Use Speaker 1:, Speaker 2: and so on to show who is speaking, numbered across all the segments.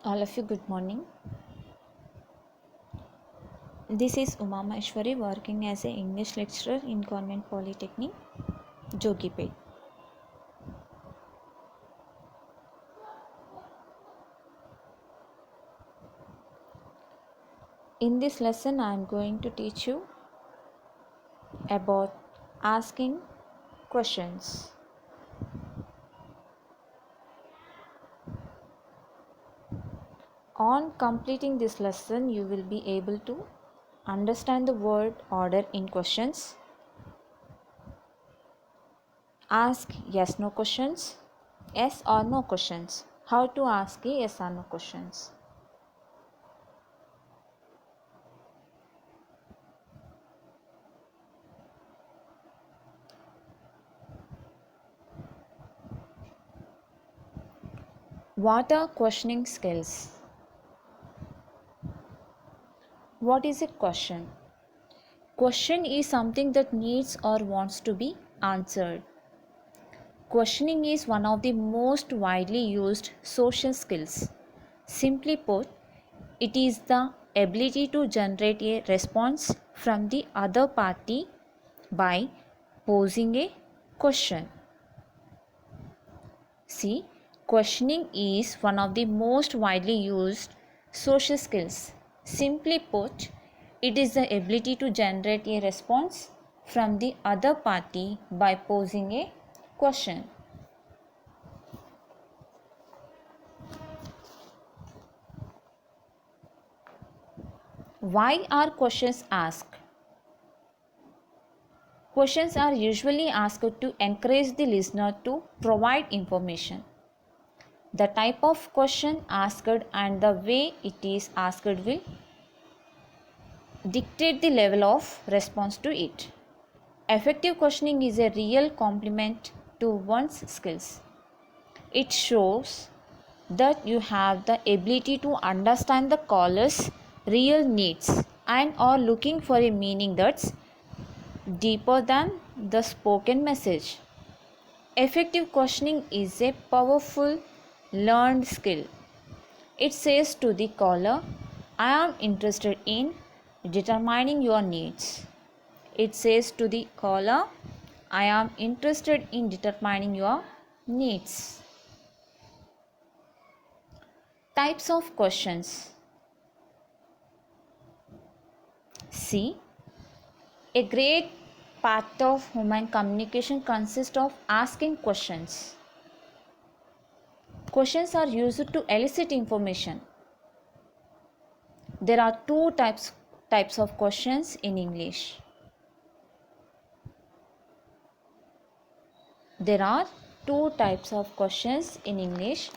Speaker 1: All of you, good morning. This is Uma Maheshwari working as an English lecturer in Government Polytechnic, Jogipet. In this lesson, I am going to teach you about asking questions. On completing this lesson, you will be able to understand the word order in questions, ask yes no questions, yes or no questions, how to ask a yes or no questions. What are questioning skills? What is a question? Question is something that needs or wants to be answered. Questioning is one of the most widely used social skills. Simply put, it is the ability to generate a response from the other party by posing a question. See, questioning is one of the most widely used social skills. Simply put, it is the ability to generate a response from the other party by posing a question. Why are questions asked? Questions are usually asked to encourage the listener to provide information. The type of question asked and the way it is asked will dictate the level of response to it. Effective questioning is a real complement to one's skills. It shows that you have the ability to understand the caller's real needs and are looking for a meaning that's deeper than the spoken message. Effective questioning is a powerful learned skill. It says to the caller, I am interested in determining your needs. It says to the caller, I am interested in determining your needs. Types of questions. C. A great part of human communication consists of asking questions. Questions are used to elicit information. There are two types of questions in English. There are two types of questions in English: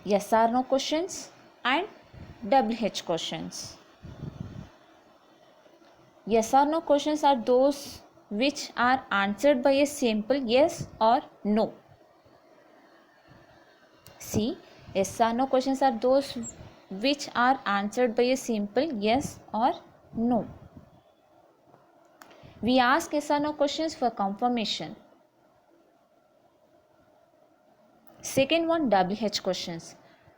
Speaker 1: yes or no questions and WH questions. Yes or no questions are those which are answered by a simple yes or no. See, yes or no questions are those which are answered by a simple yes or no. We ask yes or no questions for confirmation. Second one, WH questions.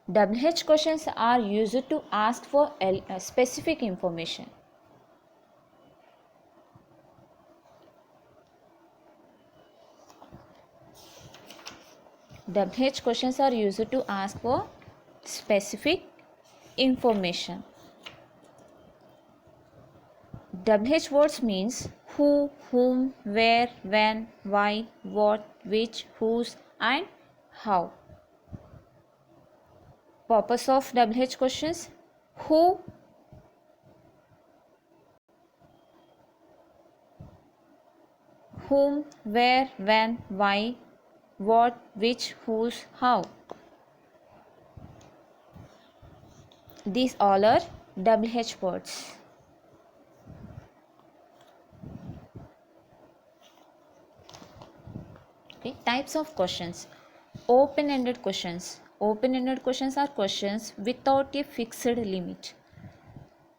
Speaker 1: WH questions are used to ask for specific information. WH questions are used to ask for specific information. WH words means who, whom, where, when, why, what, which, whose and how. Purpose of WH questions: who, whom, where, when, why, what, which, whose, how. These all are WH words. Okay, types of questions. Open-ended questions. Open-ended questions are questions without a fixed limit.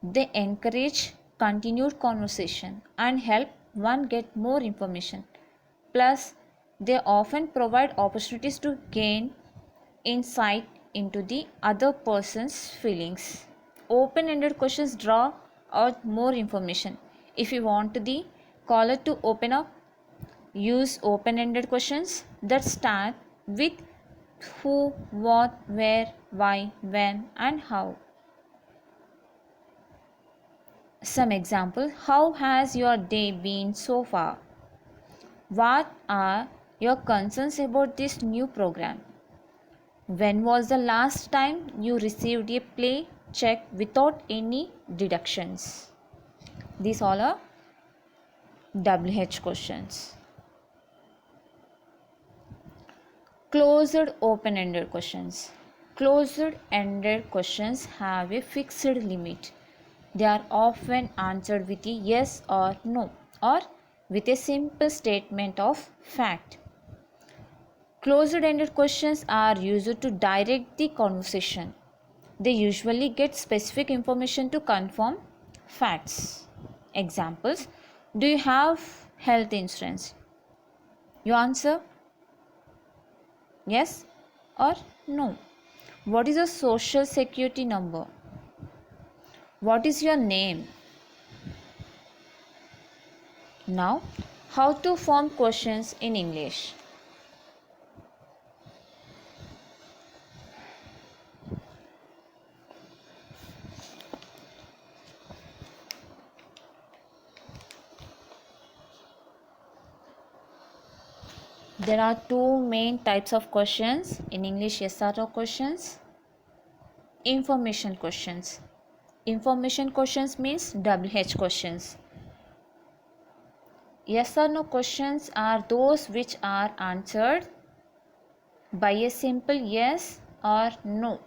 Speaker 1: They encourage continued conversation and help one get more information. Plus, they often provide opportunities to gain insight into the other person's feelings. Open-ended questions draw out more information. If you want the caller to open up, use open-ended questions that start with who, what, where, why, when, and how. Some example: how has your day been so far? What are your concerns about this new program? When was the last time you received a play check without any deductions? These all are WH questions. Closed open-ended questions. Closed-ended questions have a fixed limit. They are often answered with a yes or no, or with a simple statement of fact. Closed-ended questions are used to direct the conversation. They usually get specific information to confirm facts. Examples: do you have health insurance? You answer yes or no. What is your social security number? What is your name? Now, how to form questions in English. There are two main types of questions in English: yes or no questions, information questions. Information questions means WH questions. Yes or no questions are those which are answered by a simple yes or no.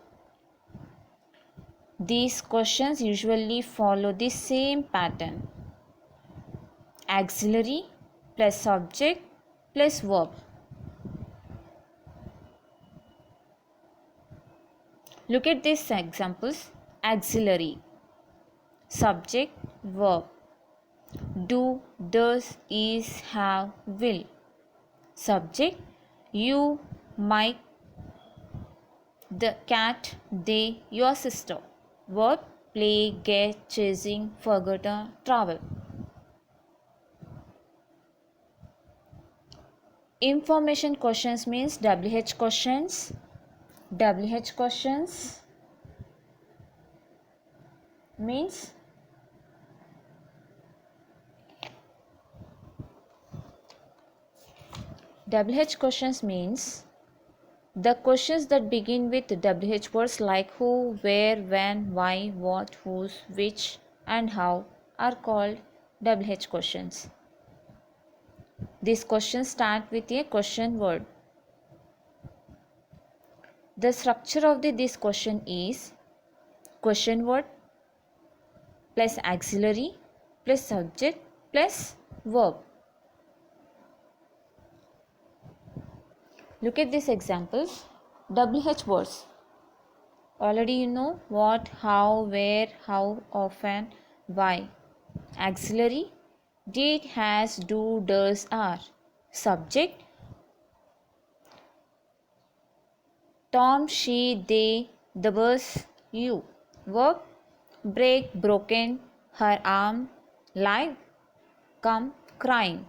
Speaker 1: These questions usually follow the same pattern: auxiliary plus subject plus verb. Look at these examples: auxiliary, subject, verb. Do, does, is, have, will. Subject: you, Mike, the cat, they, your sister. Verb: play, get, chasing, forgotten, travel. Information questions means WH questions. WH questions means WH questions means the questions that begin with WH words like who, where, when, why, what, whose, which, and how are called WH questions. These questions start with a question word. The structure of this question is question word plus auxiliary plus subject plus verb. Look at these examples. WH words. Already you know what, how, where, how, often, why. Auxiliary: did, has, do, does, are. Subject: Tom, she, they, the bus, you. Verb: break, broken, her arm, lie, come, crying.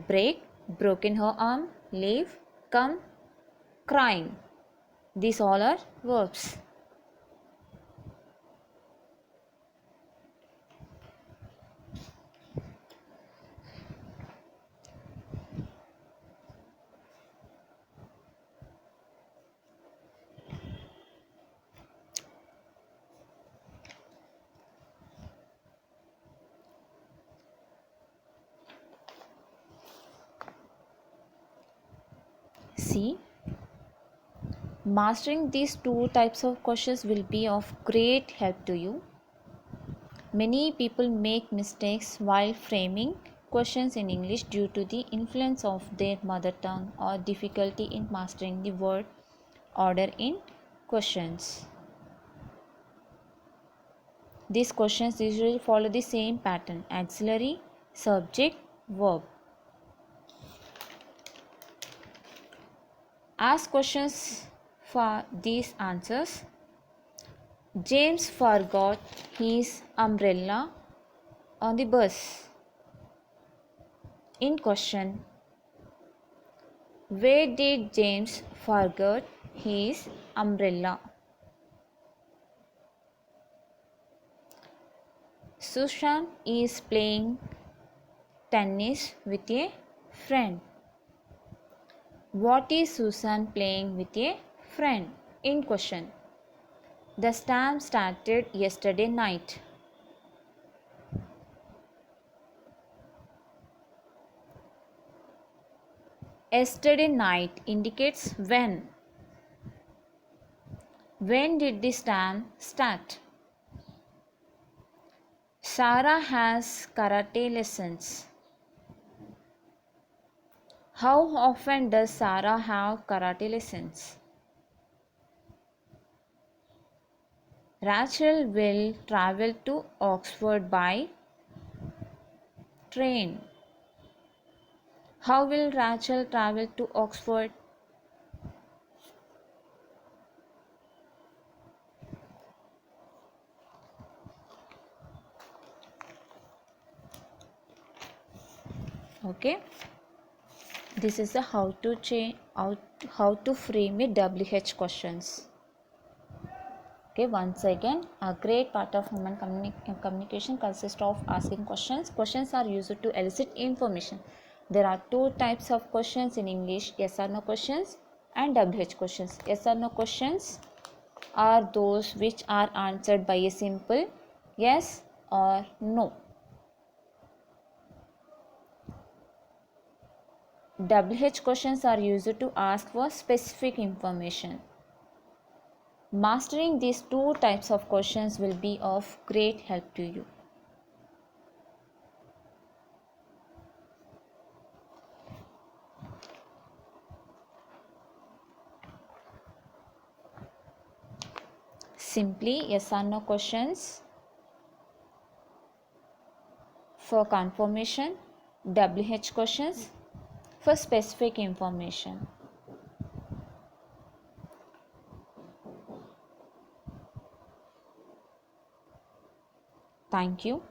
Speaker 1: Break, broken her arm, leave, come, crying. These all are verbs. See, mastering these two types of questions will be of great help to you. Many people make mistakes while framing questions in English due to the influence of their mother tongue or difficulty in mastering the word order in questions. These questions usually follow the same pattern: auxiliary, subject, verb. Ask questions for these answers. James forgot his umbrella on the bus. In question, where did James forget his umbrella? Susan is playing tennis with a friend. What is Susan playing with a friend? In question, the storm started yesterday night. Yesterday night indicates when. When did the storm start? Sarah has karate lessons. How often does Sarah have karate lessons? Rachel will travel to Oxford by train. How will Rachel travel to Oxford? Okay, this is the how to frame a WH questions. Okay, once again, a great part of human communication consists of asking questions. Questions are used to elicit information. There are two types of questions in English: yes or no questions and WH questions. Yes or no questions are those which are answered by a simple yes or no. WH questions are used to ask for specific information. Mastering these two types of questions will be of great help to you. Simply yes or no questions for confirmation, WH questions for specific information. Thank you.